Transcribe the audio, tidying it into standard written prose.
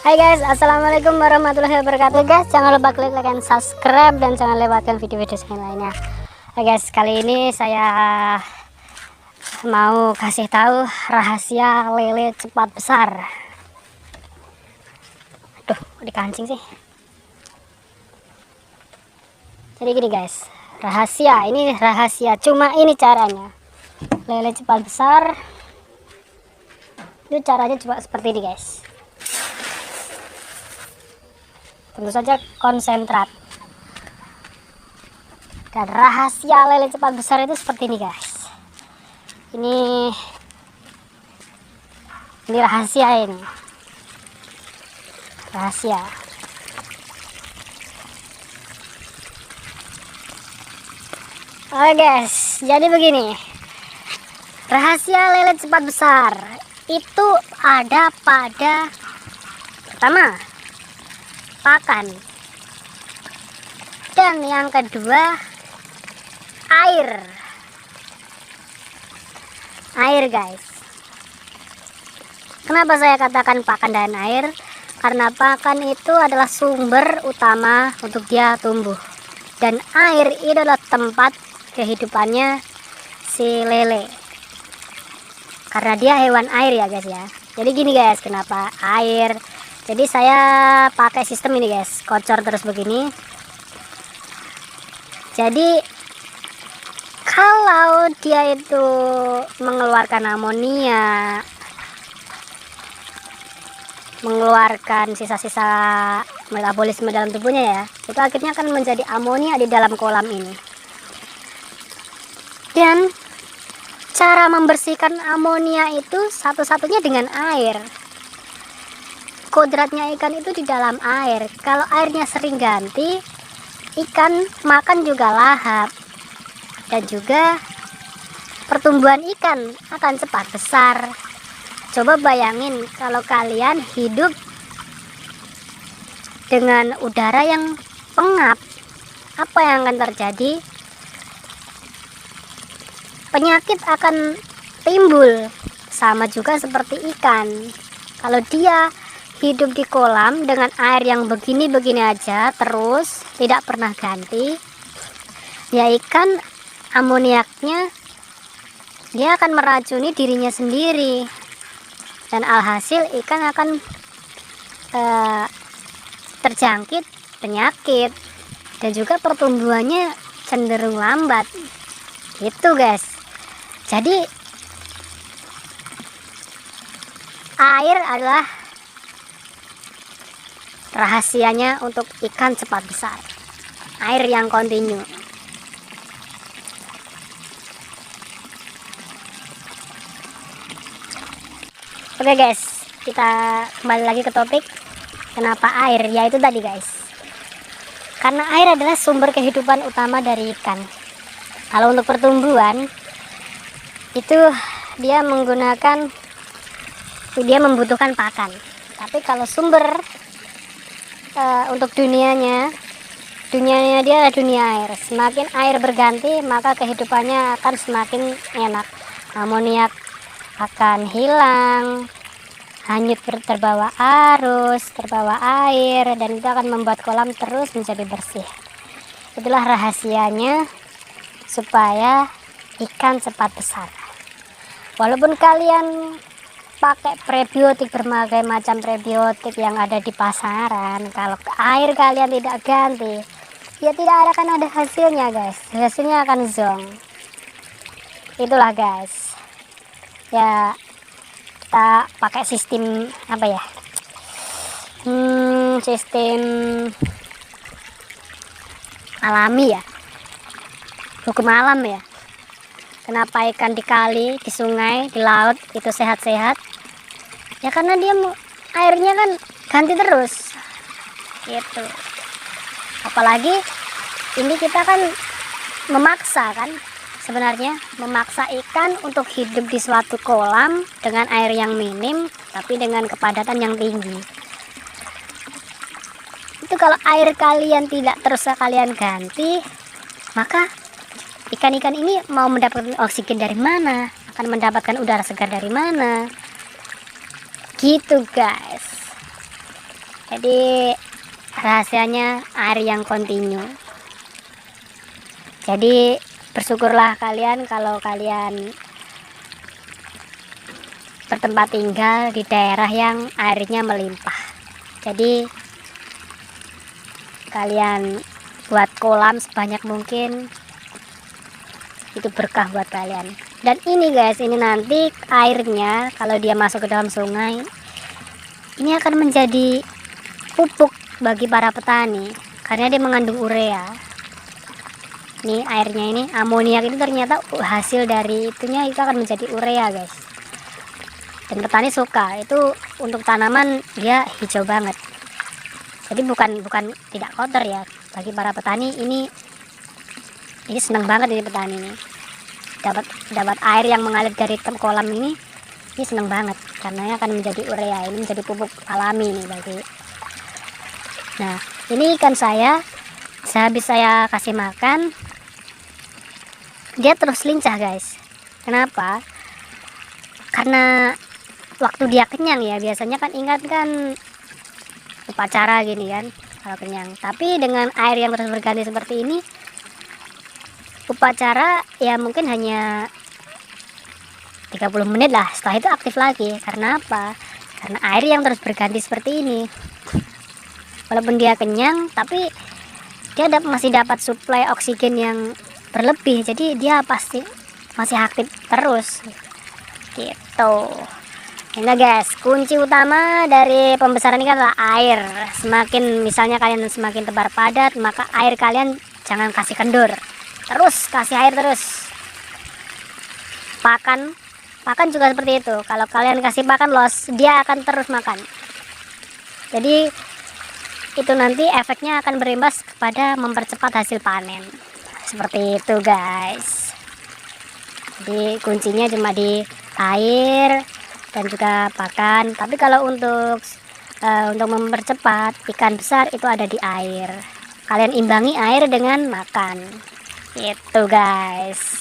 Hai guys, assalamualaikum warahmatullahi wabarakatuh guys. Jangan lupa klik like dan subscribe dan jangan lewatkan video-video saya lainnya. Hai guys, kali ini saya mau kasih tahu rahasia lele cepat besar. Aduh, dikancing sih. Jadi gini guys, ini rahasia, cuma ini caranya. Lele cepat besar itu caranya cuma seperti ini guys. Tentu saja konsentrat. Dan rahasia lele cepat besar itu seperti ini guys. Ini rahasia ini. Rahasia. Oke guys, jadi begini. Rahasia lele cepat besar itu ada pada pertama pakan, dan yang kedua air guys. Kenapa saya katakan pakan dan air? Karena pakan itu adalah sumber utama untuk dia tumbuh, dan air itu adalah tempat kehidupannya si lele, karena dia hewan air ya guys ya. Jadi gini guys, kenapa air? Jadi saya pakai sistem ini guys, kocor terus begini. Jadi kalau dia itu mengeluarkan amonia, mengeluarkan sisa-sisa metabolisme dalam tubuhnya ya, itu akhirnya akan menjadi amonia di dalam kolam ini. Dan cara membersihkan amonia itu satu-satunya dengan air. Kodratnya ikan itu di dalam air. Kalau airnya sering ganti, ikan makan juga lahap, dan juga pertumbuhan ikan akan cepat besar. Coba bayangin kalau kalian hidup dengan udara yang pengap, apa yang akan terjadi? Penyakit akan timbul. Sama juga seperti ikan. Kalau dia hidup di kolam dengan air yang begini-begini aja terus, tidak pernah ganti, ya ikan amoniaknya dia akan meracuni dirinya sendiri, dan alhasil ikan akan terjangkit penyakit, dan juga pertumbuhannya cenderung lambat gitu guys. Jadi air adalah rahasianya untuk ikan cepat besar. Air yang kontinu. Oke guys, kita kembali lagi ke topik. Kenapa air? Ya itu tadi guys, karena air adalah sumber kehidupan utama dari ikan. Kalau untuk pertumbuhan itu dia membutuhkan pakan. Tapi kalau sumber untuk dunianya dia dunia air. Semakin air berganti, maka kehidupannya akan semakin enak. Amoniak akan hilang, hanyut terbawa arus, terbawa air, dan itu akan membuat kolam terus menjadi bersih. Itulah rahasianya supaya ikan cepat besar. Walaupun kalian pakai prebiotik, berbagai macam prebiotik yang ada di pasaran, kalau air kalian tidak ganti, ya tidak akan ada hasilnya guys. Hasilnya akan zonk. Itulah guys ya, kita pakai sistem apa ya, sistem alami ya, hukum alam ya. Kenapa ikan di kali, di sungai, di laut itu sehat-sehat? Ya karena dia airnya kan ganti terus gitu. Apalagi ini kita kan memaksa kan, sebenarnya memaksa ikan untuk hidup di suatu kolam dengan air yang minim tapi dengan kepadatan yang tinggi. Itu kalau air kalian tidak terus kalian ganti, maka ikan-ikan ini mau mendapatkan oksigen dari mana? Akan mendapatkan udara segar dari mana? Gitu guys. Jadi rahasianya air yang kontinu. Jadi bersyukurlah kalian kalau kalian bertempat tinggal di daerah yang airnya melimpah. Jadi kalian buat kolam sebanyak mungkin, itu berkah buat kalian. Dan ini guys, ini nanti airnya kalau dia masuk ke dalam sungai, ini akan menjadi pupuk bagi para petani karena dia mengandung urea. Nih airnya ini, amoniak itu ternyata hasil dari itunya, itu akan menjadi urea guys. Dan petani suka, itu untuk tanaman dia hijau banget. Jadi bukan tidak kotor ya, bagi para petani ini senang banget ini petani ini. Dapat air yang mengalir dari kolam ini senang banget karena akan menjadi urea, ini menjadi pupuk alami nih bagi. Nah, ini ikan saya sehabis saya kasih makan, dia terus lincah guys. Kenapa? Karena waktu dia kenyang ya, biasanya kan ingat kan upacara gini kan kalau kenyang. Tapi dengan air yang terus berganti seperti ini, upacara ya mungkin hanya 30 menit lah, setelah itu aktif lagi. Karena apa? Karena air yang terus berganti seperti ini. Walaupun dia kenyang, tapi dia masih dapat suplai oksigen yang berlebih, jadi dia pasti masih aktif terus gitu. Ini guys, kunci utama dari pembesaran ini adalah air. Semakin misalnya kalian semakin tebar padat, maka air kalian jangan kasih kendur, terus kasih air terus. Pakan juga seperti itu. Kalau kalian kasih pakan los, dia akan terus makan. Jadi itu nanti efeknya akan berimbas kepada mempercepat hasil panen. Seperti itu guys. Jadi kuncinya cuma di air dan juga pakan. Tapi kalau untuk mempercepat ikan besar itu ada di air. Kalian imbangi air dengan makan. Itu guys.